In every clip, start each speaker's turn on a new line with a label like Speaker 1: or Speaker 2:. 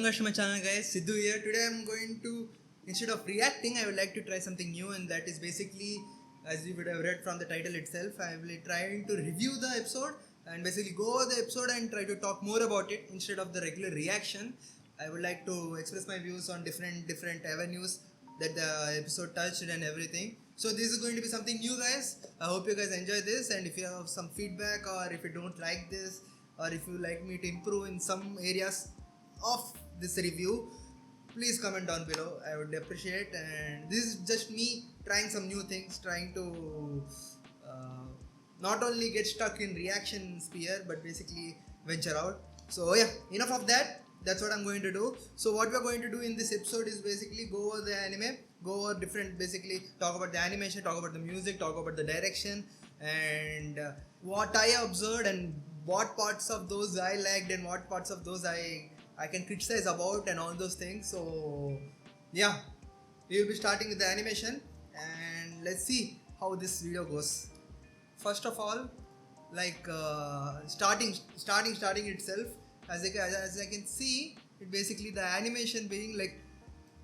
Speaker 1: back to my channel, guys. Sidhu here. Today I'm going to, instead of reacting, I would like to try something new, and that is basically, as you would have read from the title itself, I will be trying to review the episode and basically go over the episode and try to talk more about it instead of the regular reaction. I would like to express my views on different avenues that the episode touched and everything. So this is going to be something new, guys. I hope you guys enjoy this, and if you have some feedback or if you don't like this or if you like me to improve in some areas of this review, please comment down below. I would appreciate. And this is just me trying some new things, trying to not only get stuck in reaction sphere but basically venture out. So yeah, enough of that. That's what I'm going to do. So what we're going to do in this episode is basically go over the anime, go over different, basically talk about the animation, talk about the music, talk about the direction, and what I observed and what parts of those I liked and what parts of those I can criticize about and all those things. So yeah, we will be starting with the animation and let's see how this video goes. First of all, like starting itself, as I can see, it basically the animation being like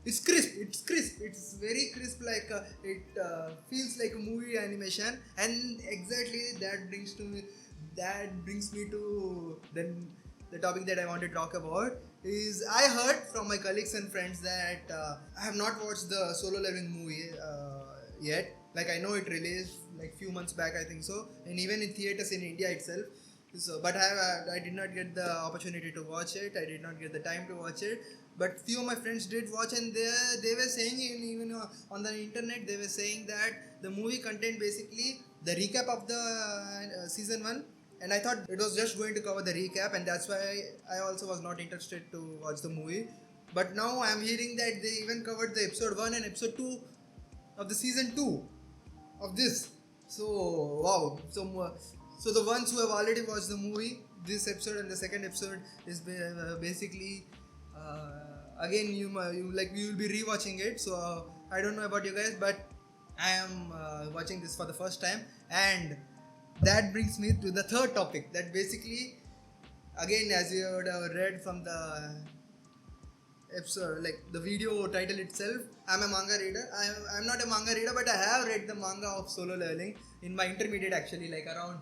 Speaker 1: it's crisp, it's very crisp, like it feels like a movie animation, and exactly that brings me to then the topic that I want to talk about is I heard from my colleagues and friends that I have not watched the Solo Leveling movie yet. Like I know it released like few months back, I think so, and even in theaters in India itself. So, but I did not get the opportunity to watch it. I did not get the time to watch it. But few of my friends did watch, and they were saying even on the internet they were saying that the movie contained basically the recap of the season 1, and I thought it was just going to cover the recap, and that's why I also was not interested to watch the movie. But now I'm hearing that they even covered the episode 1 and episode 2 of the season 2 of this. So wow. So the ones who have already watched the movie, this episode and the second episode is basically again you will be rewatching it. So I don't know about you guys, but I am watching this for the first time, and that brings me to the third topic. That basically, again, as you would have read from the episode, like the video title itself, I'm a manga reader. I'm not a manga reader, but I have read the manga of Solo Leveling in my intermediate, actually, like around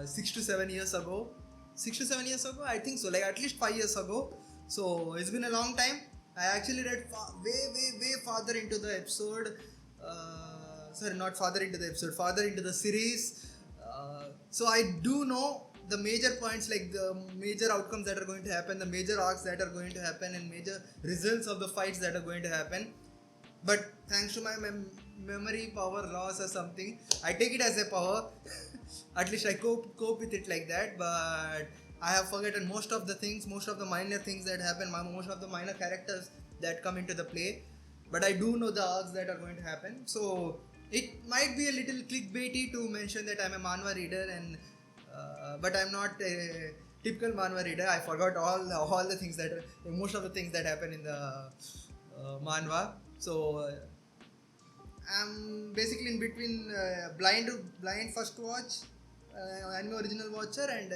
Speaker 1: 6 to 7 years ago. 6 to 7 years ago, I think so, like at least 5 years ago. So it's been a long time. I actually read way farther into the episode. Sorry, not farther into the episode, farther into the series. So I do know the major points, like the major outcomes that are going to happen, the major arcs that are going to happen, and major results of the fights that are going to happen. But thanks to my memory power loss or something, I take it as a power. At least I cope with it like that. But I have forgotten most of the things, most of the minor things that happen, most of the minor characters that come into the play. But I do know the arcs that are going to happen. So it might be a little clickbaity to mention that I'm a manhwa reader, and but I'm not a typical manhwa reader. I forgot all the things that most of the things that happen in the manhwa. So I'm basically in between blind first watch, anime original watcher, and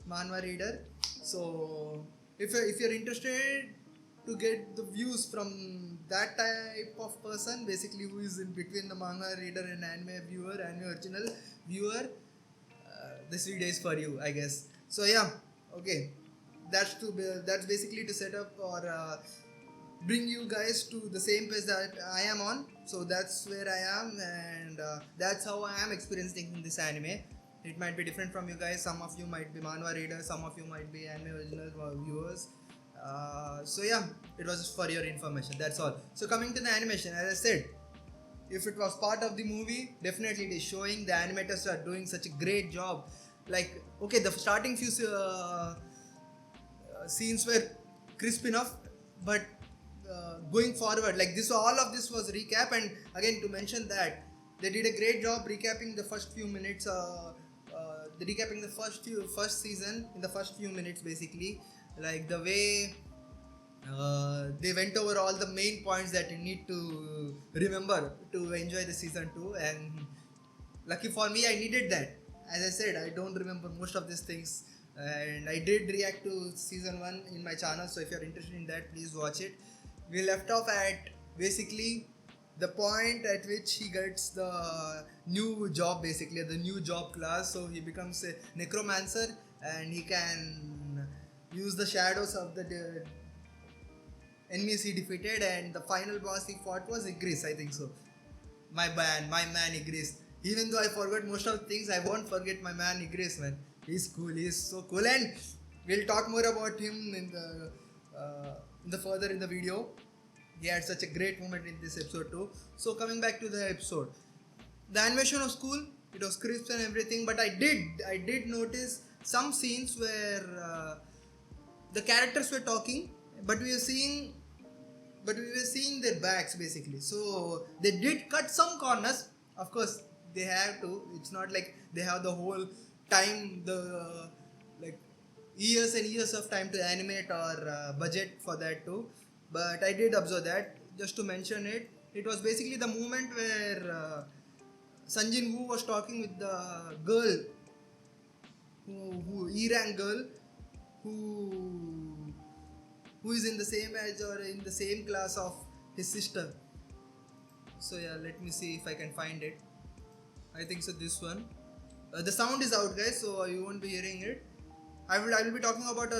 Speaker 1: manhwa reader. So if you're interested to get the views from that type of person, basically who is in between the manga reader and anime original viewer, this video is for you, I guess. So yeah, okay, that's basically to set up or bring you guys to the same page that I am on. So that's where I am, and that's how I am experiencing this anime. It might be different from you guys. Some of you might be manhwa readers, some of you might be anime original viewers. So yeah, it was just for your information, that's all. So coming to the animation, as I said, if it was part of the movie, definitely it is showing. The animators are doing such a great job. Like, okay, the starting few scenes were crisp enough, but going forward, like this, all of this was recap. And again, to mention that they did a great job recapping the first few minutes, recapping the first season in the first few minutes, basically, like the way they went over all the main points that you need to remember to enjoy the season 2. And lucky for me, I needed that. As I said, I don't remember most of these things and I did react to season 1 in my channel, so if you're interested in that, please watch it. We left off at basically the point at which he gets the new job, basically the new job class. So he becomes a necromancer and he can use the shadows of the enemies he defeated, and the final boss he fought was Igris, I think so. My man Igris. Even though I forgot most of things, I won't forget my man Igris, man. He's cool, he's so cool, and we'll talk more about him in the further in the video. He had such a great moment in this episode too. So coming back to the episode, the animation was cool. It was crisp and everything, but I did notice some scenes where the characters were talking, but we were seeing their backs basically. So they did cut some corners. Of course, they have to. It's not like they have the whole time, the like years and years of time to animate or budget for that too. But I did observe that. Just to mention it, it was basically the moment where Sun Jin Woo was talking with the girl, who Erang girl, who is in the same age or in the same class of his sister. So yeah, let me see if I can find it. I think so, this one. The sound is out, guys, so you won't be hearing it. I will be talking about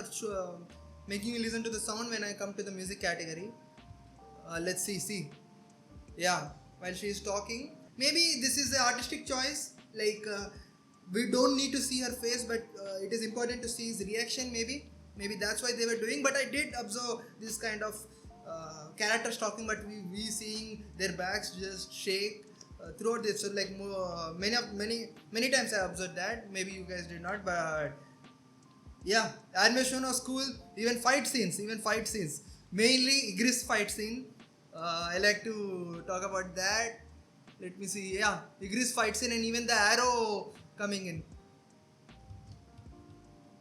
Speaker 1: making you listen to the sound when I come to the music category. Let's see. Yeah, while she is talking, maybe this is the artistic choice. Like we don't need to see her face, but it is important to see his reaction. Maybe that's why they were doing. But I did observe this kind of characters talking, but we seeing their backs just shake throughout this. So like many times I observed that. Maybe you guys did not, but yeah, animation was cool. Even fight scenes. Mainly Igris fight scene. I like to talk about that. Let me see. Yeah, Igris fight scene and even the arrow coming in.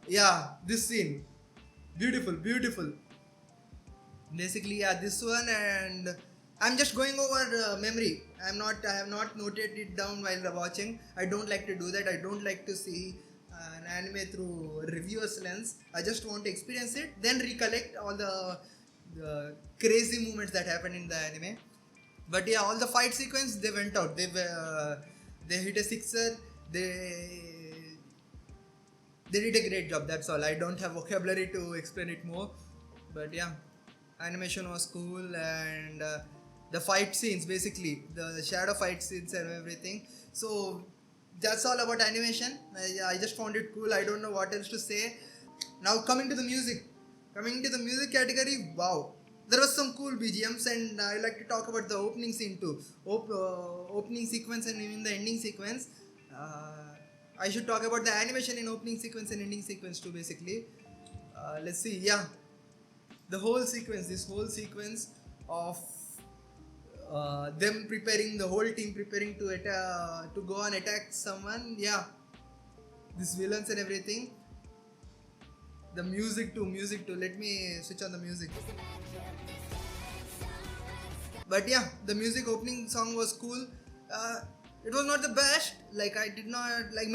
Speaker 1: Yeah, this scene. Beautiful. Basically, yeah, this one, and I'm just going over memory. I have not noted it down while watching. I don't like to do that. I don't like to see an anime through a reviewer's lens. I just want to experience it, then recollect all the crazy moments that happened in the anime. But yeah, all the fight sequence, they went out. They hit a sixer. They did a great job. That's all. I don't have vocabulary to explain it more. But yeah, animation was cool, and the fight scenes, basically the shadow fight scenes and everything. So that's all about animation. I just found it cool. I don't know what else to say. Now coming to the music category, wow, there was some cool BGMs, and I like to talk about the opening scene too. Opening sequence and even the ending sequence. I should talk about the animation in opening sequence and ending sequence too, basically. Let's see. Yeah, this whole sequence of them preparing, the whole team preparing to go and attack someone. Yeah, these villains and everything. The music too. Let me switch on the music. But yeah, the music opening song was cool. It was not the best. Like I did not like.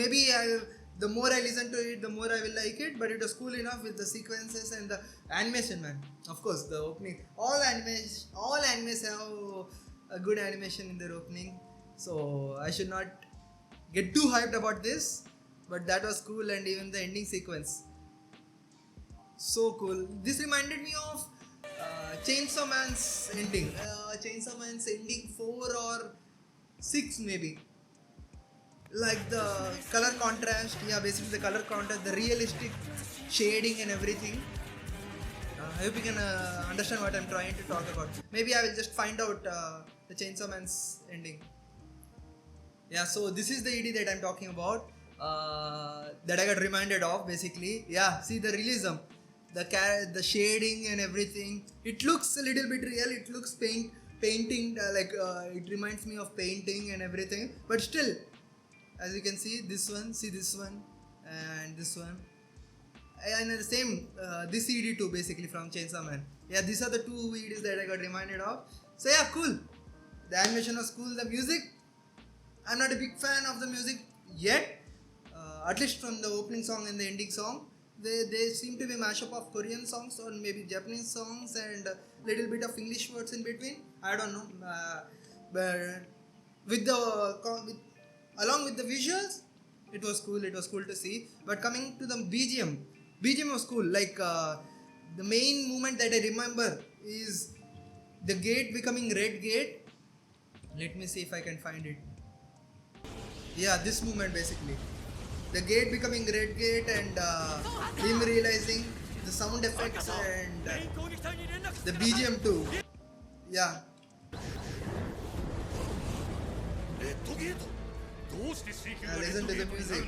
Speaker 1: The more I listen to it, the more I will like it. But it was cool enough with the sequences and the animation, man. Of course, the opening. All animes have a good animation in their opening. So I should not get too hyped about this. But that was cool, and even the ending sequence, so cool. This reminded me of Chainsaw Man's ending. Chainsaw Man's ending 4 or 6 maybe. Like the color contrast, yeah, basically the color contrast, the realistic shading and everything. I hope you can understand what I'm trying to talk about. Maybe I will just find out the Chainsaw Man's ending. Yeah, so this is the ED that I'm talking about. That I got reminded of, basically. Yeah, see the realism, the shading and everything. It looks a little bit real. It looks painting it reminds me of painting and everything. But still, as you can see, this one, and this one, and the same this ED too, basically from Chainsaw Man. Yeah, these are the two EDs that I got reminded of. So yeah, cool. The animation was cool. The music, I'm not a big fan of the music yet. At least from the opening song and the ending song. They seem to be mashup of Korean songs or maybe Japanese songs and a little bit of English words in between. I don't know, but with the with, along with the visuals, it was cool. It was cool to see. But coming to the BGM was cool. Like the main moment that I remember is the gate becoming red gate. Let me see if I can find it. Yeah, this moment basically. The gate becoming red gate and him realizing the sound effects and the BGM too. Yeah. Listen to the music.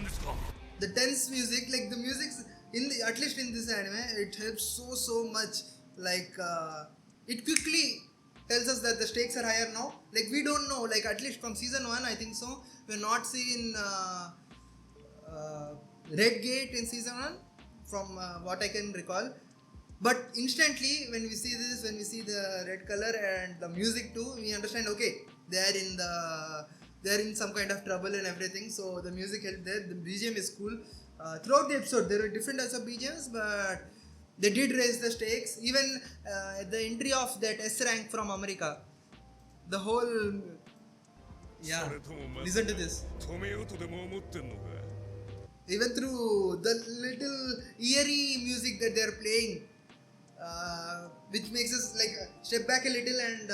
Speaker 1: The tense music, like the music's in the, at least in this anime, it helps so much. Like it quickly tells us that the stakes are higher now. Like we don't know. Like at least from season 1, I think so. We're not seeing Red Gate in season 1, from what I can recall. But instantly, when we see this, when we see the red color and the music too, we understand. Okay, they're in some kind of trouble and everything. So the music helped there. The BGM is cool. Throughout the episode, there were different types of BGMs, but they did raise the stakes. Even the entry of that S rank from America, the whole. Yeah, listen to this. Even through the little eerie music that they're playing, which makes us like step back a little and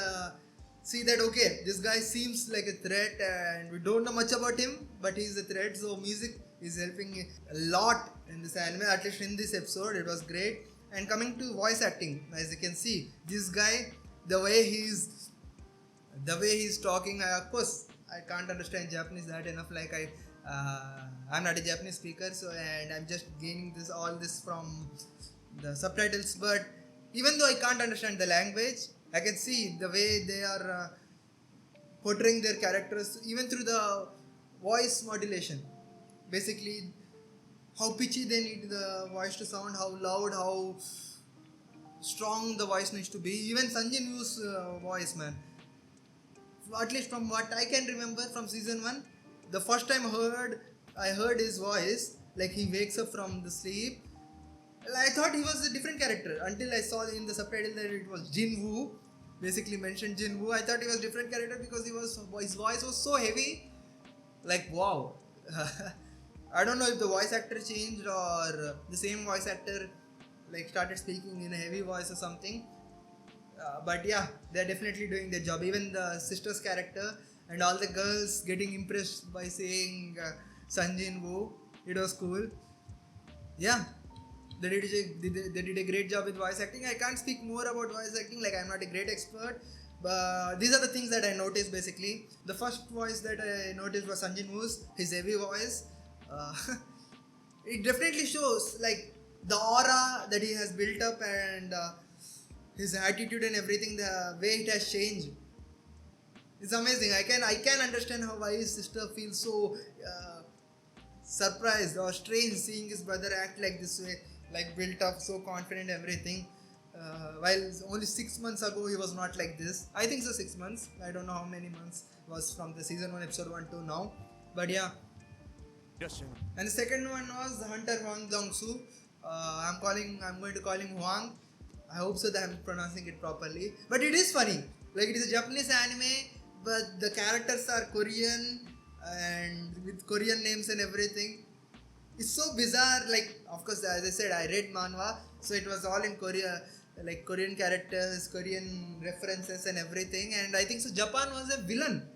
Speaker 1: see that okay, this guy seems like a threat and we don't know much about him, but he's a threat. So music is helping a lot in this anime, at least in this episode. It was great. And coming to voice acting, as you can see, this guy, the way he's talking, of course I can't understand Japanese that enough. Like I'm not a Japanese speaker, so and I'm just gaining all this from the subtitles. But even though I can't understand the language, I can see the way they are portraying their characters, even through the voice modulation. Basically, how pitchy they need the voice to sound, how loud, how strong the voice needs to be. Even Sanjin Woo's voice, man. At least from what I can remember from season 1, the first time I heard his voice, like he wakes up from the sleep. I thought he was a different character until I saw in the subtitle that it was Jin Woo. Basically mentioned Jin Woo. I thought he was a different character because his voice was so heavy. Like wow. I don't know if the voice actor changed or the same voice actor like started speaking in a heavy voice or something. But yeah, they're definitely doing their job. Even the sister's character and all the girls getting impressed by seeing Sanjin Woo. It was cool. Yeah, they did a great job with voice acting. I can't speak more about voice acting, like I'm not a great expert, but these are the things that I noticed basically. The first voice that I noticed was Sanjin Woo's, his heavy voice. It definitely shows like the aura that he has built up and his attitude and everything, the way it has changed. It's amazing. I can understand why his sister feels so surprised or strange seeing his brother act like this way, like built up, so confident, everything. While only 6 months ago he was not like this. I think so, 6 months. I don't know how many months was from the season 1 episode 1 to now. But yeah. And the second one was the hunter Hwang Dong-soo. I'm going to call him Hwang. I hope so that I'm pronouncing it properly. But it is funny. Like it is a Japanese anime, but the characters are Korean and with Korean names and everything. It's so bizarre. Like of course, as I said, I read manhwa, so it was all in Korea, like Korean characters, Korean references and everything. And I think so Japan was a villain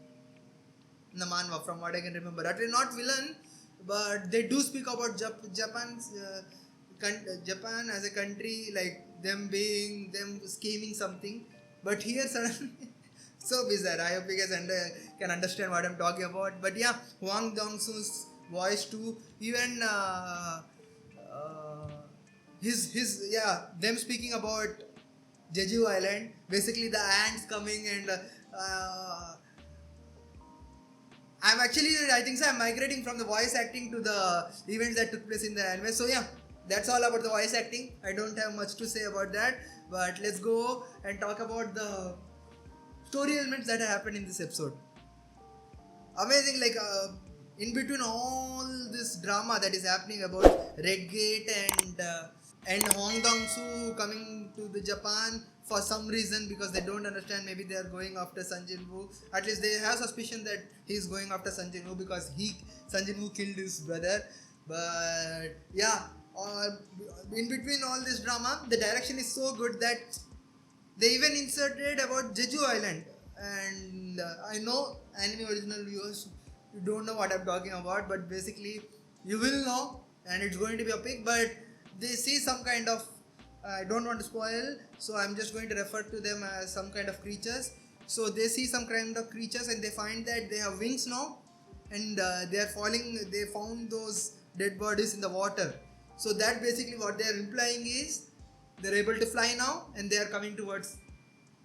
Speaker 1: in the manhwa, from what I can remember. Actually not villain, but they do speak about Japan as a country, like them scheming something. But here suddenly so bizarre. I hope you guys can understand what I'm talking about. But yeah, Hwang Dong-soo's voice too. Even them speaking about Jeju Island. Basically the ants coming and I think so I'm migrating from the voice acting to the events that took place in the anime. So yeah, that's all about the voice acting. I don't have much to say about that, but let's go and talk about the story elements that happened in this episode. Amazing. Like in between all this drama that is happening about Redgate and Hong Dong-soo coming to the Japan for some reason, because they don't understand, maybe they are going after Sun Jin-woo. At least they have suspicion that he is going after Sun Jin-woo because Sun Jin-woo killed his brother. But yeah, in between all this drama, the direction is so good that they even inserted about Jeju Island. And I know anime original viewers, you don't know what I'm talking about, but basically you will know, and it's going to be epic. But they see some kind of, I don't want to spoil, so I'm just going to refer to them as some kind of creatures. So they see some kind of creatures and they find that they have wings now, and they are falling. They found those dead bodies in the water. So that basically what they are implying is they're able to fly now and they are coming towards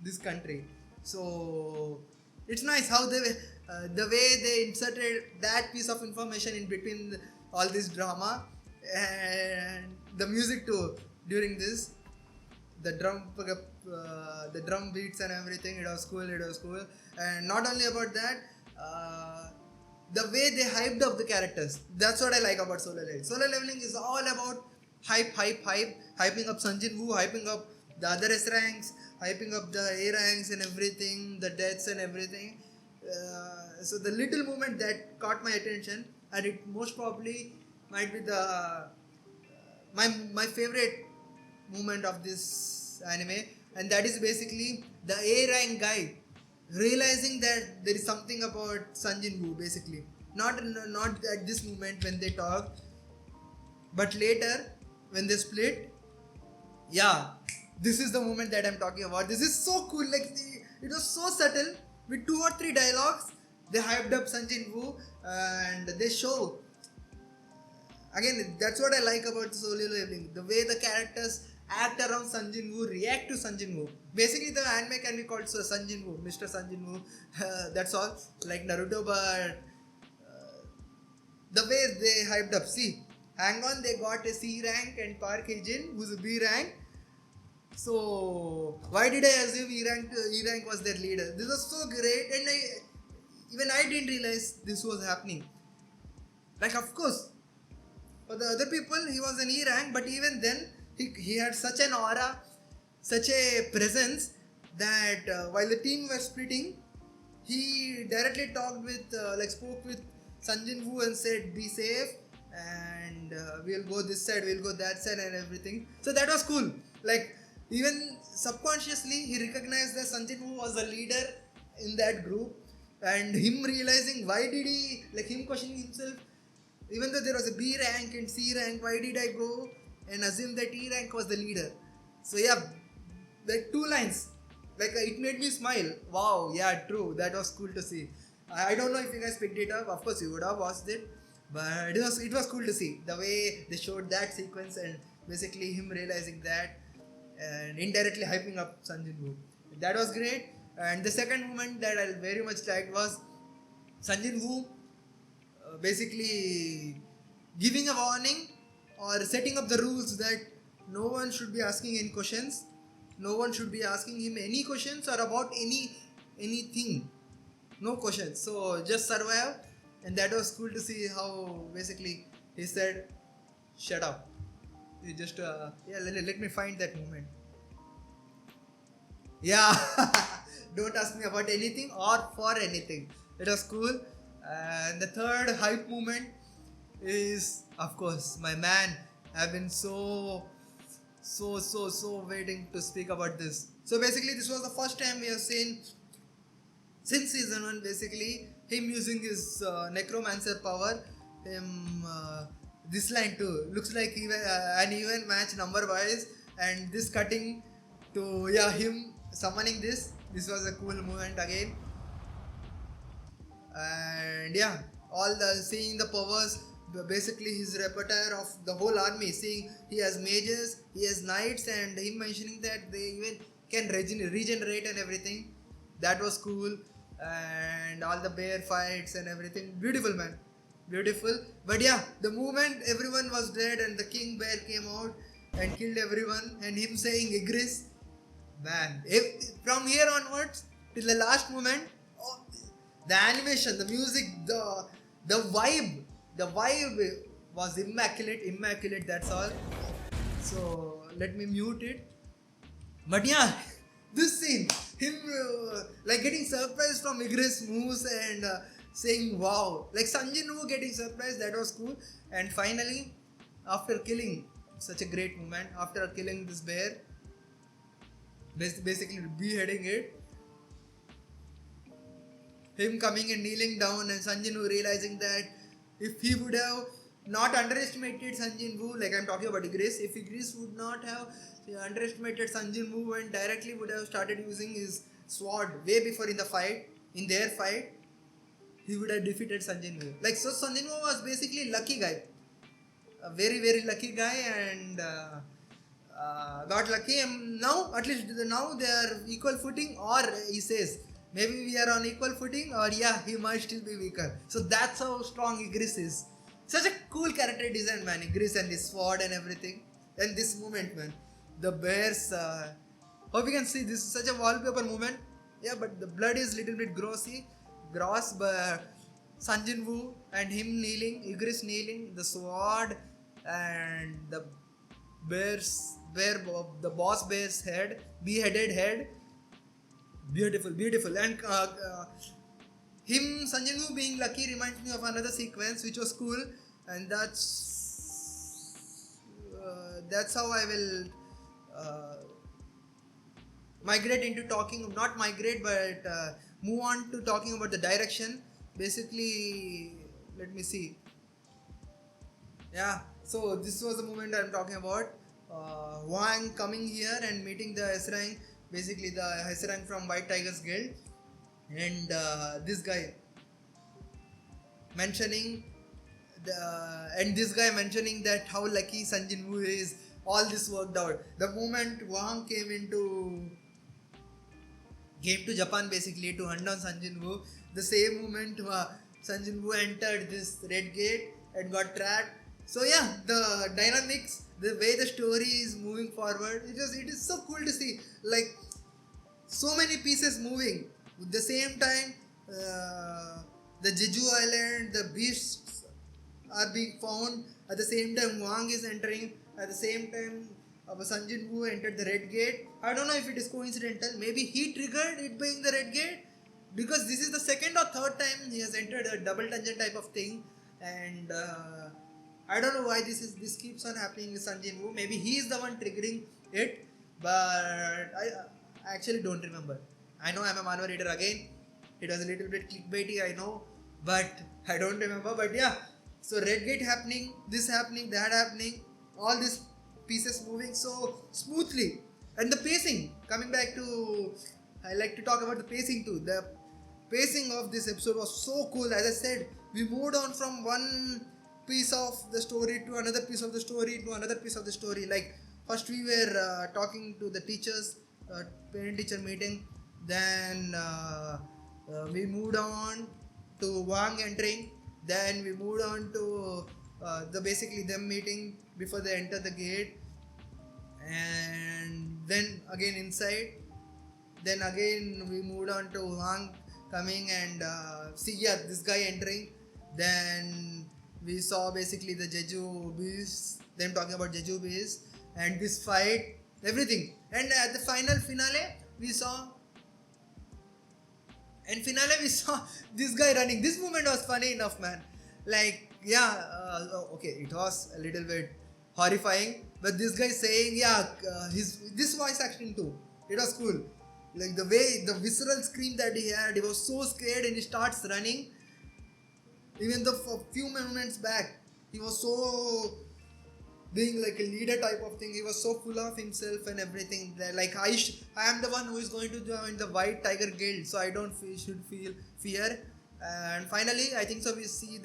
Speaker 1: this country. So it's nice how the way they inserted that piece of information in between all this drama, and the music too during this, the drum beats and everything. It was cool. And not only about that, the way they hyped up the characters, that's what I like about Solo Leveling. Solo Leveling is all about hyping up Sun Jin-woo, hyping up the other S ranks, hyping up the A ranks and everything, the deaths and everything. So the little moment that caught my attention, and it most probably might be the my favorite moment of this anime, and that is basically the A rank guy realizing that there is something about Sun Jin-woo, basically not at this moment when they talk, but later when they split. Yeah, this is the moment that I'm talking about. This is so cool. Like it was so subtle with 2 or 3 dialogues. They hyped up Sun Jin-woo and they show. Again, that's what I like about Solo Leveling. The way the characters act around Sun Jin-woo, react to Sun Jin-woo. Basically, the anime can be called Sun Jin-woo, Mr. Sun Jin-woo. That's all. Like Naruto, but the way they hyped up. See, hang on, they got a C rank and Park Hae-jin, who's a B rank. So why did I assume E rank was their leader? This was so great, and even I didn't realize this was happening. Like, of course, for the other people he was an E rank, but even then he had such an aura, such a presence that while the team was splitting, he directly spoke with Sun Jin-woo and said, "Be safe, and we'll go this side, we'll go that side, and everything." So that was cool. Like, even subconsciously he recognized that Sun Jin-woo was a leader in that group, and him realizing why did he, like, him questioning himself, even though there was a B rank and C rank, why did I go and assume that E rank was the leader? So yeah, like 2 lines, like it made me smile. Wow, yeah, true, that was cool to see. I don't know if you guys picked it up. Of course you would have watched it, but it was cool to see the way they showed that sequence, and basically him realizing that and indirectly hyping up Sun Jin-woo. That was great. And the second moment that I very much liked was Sun Jin-woo basically giving a warning or setting up the rules that no one should be asking any questions, no one should be asking him any questions or about anything, no questions, so just survive. And that was cool to see how basically he said, "Shut up." You just let me find that moment. Yeah, don't ask me about anything or for anything. It was cool. And the third hype moment is, of course, my man. I've been so waiting to speak about this. So basically, this was the first time we have seen since season 1, basically him using his necromancer power. This line too looks like an even match number wise, and this cutting to him summoning this was a cool moment again. And all the seeing the powers, basically his repertoire of the whole army, seeing he has mages, he has knights, and him mentioning that they even can regenerate and everything. That was cool. And all the bear fights and everything, beautiful, man, beautiful. But the moment everyone was dead and the king bear came out and killed everyone, and him saying Igris, man, from here onwards till the last moment, the animation, the music, the vibe was immaculate. That's all. So let me mute it. But yeah, this scene, him like getting surprised from Igris moves and saying wow, like Sanjin Woo getting surprised, that was cool. And finally, after killing, such a great moment, after killing this bear, basically beheading it, him coming and kneeling down, and Sanjin Woo realizing that if he would have not underestimated Sanjin Woo, like I'm talking about Igris, if Igris would not have underestimated Sanjin Woo and directly would have started using his sword way before in the fight, in their fight, he would have defeated Sanjin Woo. Like, so Sanjin Woo was basically lucky guy, a very lucky guy, and got lucky. And now, at least now they are equal footing, or he says maybe we are on equal footing, or yeah, he might still be weaker. So that's how strong Igris is. Such a cool character design, man. Igris and his sword and everything. And this moment, man, the bears. Hope you can see this is such a wallpaper moment. Yeah, but the blood is little bit gross, but Sanjin Woo and him kneeling, Igris kneeling, the sword and the the boss bear's head, beheaded head. Beautiful. And him, Sanjin Woo being lucky reminds me of another sequence which was cool, and that's how I will migrate into talking, not migrate, but move on to talking about the direction. Basically, let me see. Yeah, so this was the moment I'm talking about. Wang coming here and meeting the S-Rank, basically the S-Rank from White Tigers Guild, and this guy mentioning that how lucky Sanjin Woo is. All this worked out. The moment Wang came to Japan basically to hunt down Sanjin Woo, the same moment Sanjin Woo entered this red gate and got tracked. So yeah, the dynamics, the way the story is moving forward, it is so cool to see. Like, so many pieces moving at the same time. The Jeju Island, the beasts are being found. At the same time, Wang is entering. At the same time, Sanjin Woo entered the red gate. I don't know if it is coincidental. Maybe he triggered it being the red gate, because this is the second or third time he has entered a double dungeon type of thing, and I don't know why this keeps on happening with Sanjin Woo. Maybe he is the one triggering it, but I actually don't remember. I know I'm a manhwa reader again. It was a little bit clickbaity, I know, but I don't remember. But yeah, so red gate happening, this happening, that happening, all these pieces moving so smoothly, and the pacing. Coming back to, I like to talk about the pacing too. The pacing of this episode was so cool. As I said, we moved on from one piece of the story to another piece of the story to another piece of the story. Like, first we were talking to the teachers, parent teacher meeting, then we moved on to Wang entering, then we moved on to the basically them meeting before they enter the gate, and then again inside, then again we moved on to Wang coming and this guy entering, then we saw basically the Jeju beasts, them talking about Jeju beasts and this fight, everything, and at the finale we saw this guy running. This moment was funny enough, man. Like, yeah, okay, it was a little bit horrifying, but this guy saying, this voice acting too, it was cool. Like, the way, the visceral scream that he had, he was so scared and he starts running. Even though for a few moments back, he was so being like a leader type of thing. He was so full of himself and everything. That, like, I am the one who is going to join the White Tiger Guild, so I don't should feel fear. And finally, I think so we see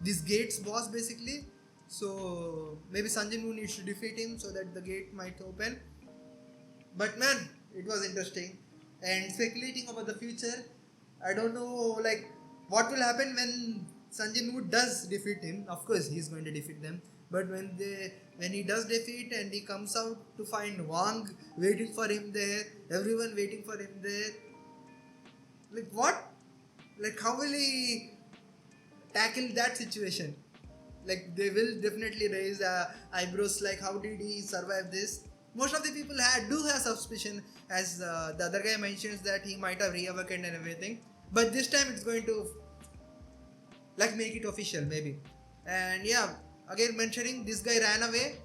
Speaker 1: this gate's boss basically. So maybe Sanjin Woo needs to defeat him so that the gate might open. But man, it was interesting. And speculating about the future, I don't know like what will happen when Sanjin Woo does defeat him. Of course, he's going to defeat them. But when he does defeat and he comes out to find Wang waiting for him there, everyone waiting for him there. Like what? Like how will he tackle that situation. Like they will definitely raise eyebrows like how did he survive this. Most of the people do have suspicion, as the other guy mentions that he might have reawakened and everything, but this time it's going to like make it official maybe. And yeah, again mentioning this guy ran away,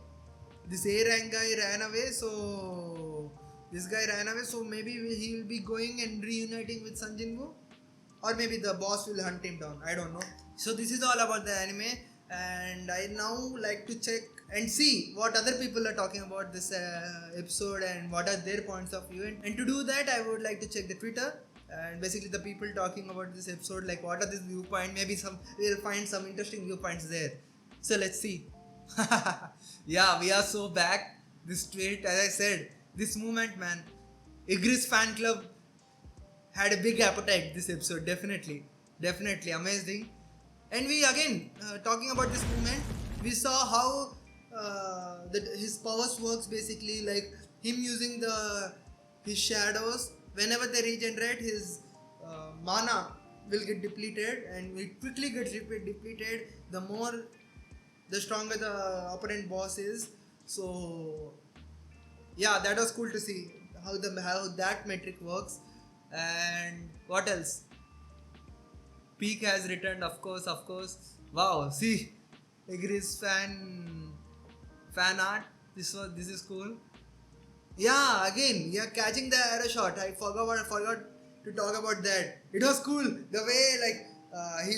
Speaker 1: this A rank guy ran away, so this guy ran away, so maybe he will be going and reuniting with Sun Jinwoo, or maybe the boss will hunt him down, I don't know. So this is all about the anime, and I now like to check and see what other people are talking about this episode and what are their points of view, and to do that I would like to check the Twitter and basically the people talking about this episode, like what are this viewpoint, maybe we'll find some interesting viewpoints there. So let's see. Yeah, we are so back. This tweet, as I said, this movement, man, Igris fan club had a big appetite this episode, definitely amazing. And we again talking about this movement, we saw how his powers works, basically like him using his shadows. Whenever they regenerate, his mana will get depleted, and it quickly gets depleted the stronger the opponent boss is. So yeah, that was cool to see how that metric works. And what else? Peak has returned, of course. Wow, see, Igris fan art. This is cool. Yeah, again, yeah, catching the arrow shot. I forgot to talk about that. It was cool the way like he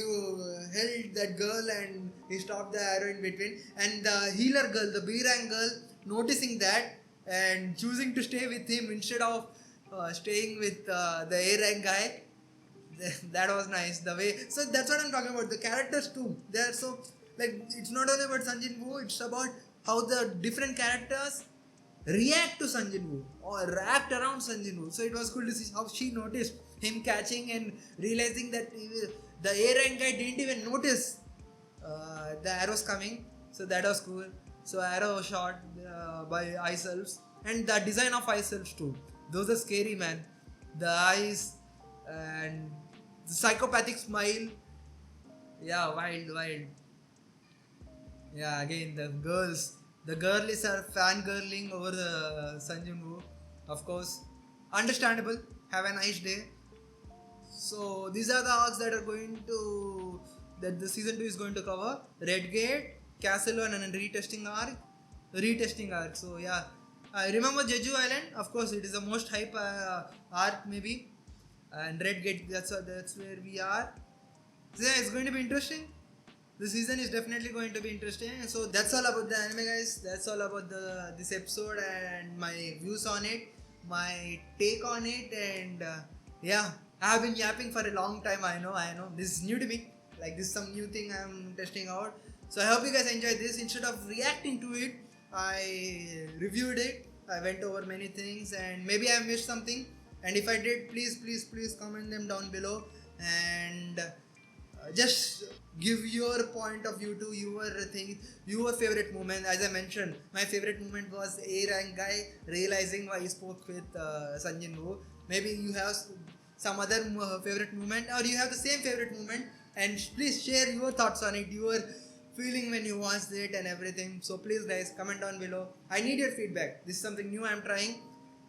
Speaker 1: held that girl and he stopped the arrow in between, and the healer girl, the B rank girl, noticing that and choosing to stay with him instead of staying with the A rank guy. That was nice. The way, so that's what I'm talking about. The characters too. They are so like, it's not only about Sun Jinwoo. It's about how the different characters react to Sun Jinwoo or wrapped around Sun Jinwoo. So it was cool to see how she noticed him catching and realizing that the A rank guy didn't even notice the arrows coming. So that was cool. So arrow shot by ice elves, and the design of ice elves too. Those are scary, man. The eyes and the psychopathic smile. Yeah, wild. Yeah, again the girlies are fangirling over the Sun Jinwoo, of course. Understandable. Have a nice day. So these are the arcs that the season 2 is going to cover. Red Gate, Castle and a retesting arc. So yeah, I remember Jeju Island. Of course, it is the most hype arc maybe. And Red Gate, that's where we are. So yeah, it's going to be interesting. The season is definitely going to be interesting. So that's all about the anime, guys. That's all about this episode and my views on it, my take on it, and yeah, I have been yapping for a long time. I know. This is new to me. Like, this is some new thing I'm testing out. So I hope you guys enjoyed this. Instead of reacting to it, I reviewed it. I went over many things, and maybe I missed something. And if I did, please comment them down below, and just give your point of view to your favorite moment. As I mentioned, my favorite moment was A rank guy realizing why he spoke with Sun Jinwoo. Maybe you have some other favorite moment, or you have the same favorite moment, and please share your thoughts on it, your feeling when you watched it and everything. So please guys, comment down below. I need your feedback. This is something new I'm trying.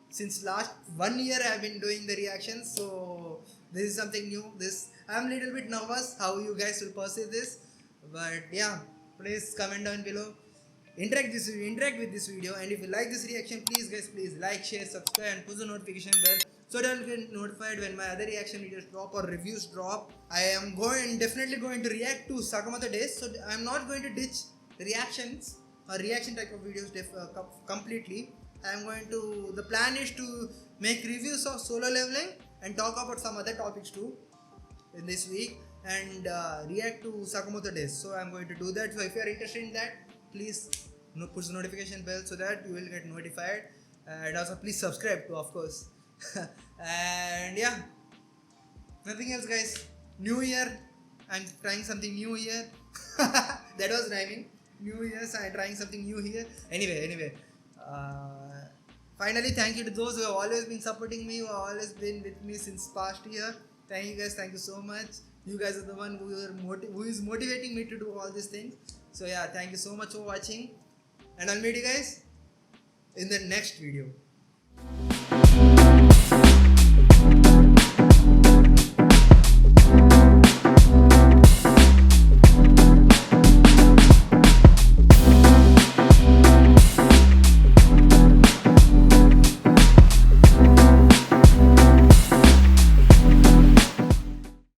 Speaker 1: Since last 1 year I have been doing the reactions, so this is something new. I'm a little bit nervous how you guys will perceive this, but yeah, please comment down below. Interact with this video, and if you like this reaction, please like, share, subscribe, and push the notification bell so that you'll get notified when my other reaction videos drop or reviews drop. I am definitely going to react to Sakamoto Days, so I'm not going to ditch reactions or reaction type of videos completely. The plan is to make reviews of Solo Leveling and talk about some other topics too in this week, and react to Sakamoto Days. So I'm going to do that. So if you are interested in that, please push the notification bell so that you will get notified, and also please subscribe too, of course. And yeah, nothing else, guys. New year, I'm trying something new here. That was rhyming. New Year, so I'm trying something new here. Anyway. Finally, thank you to those who have always been supporting me, who have always been with me since past year. Thank you guys, thank you so much. You guys are the one who is motivating me to do all these things. So yeah, thank you so much for watching, and I'll meet you guys in the next video.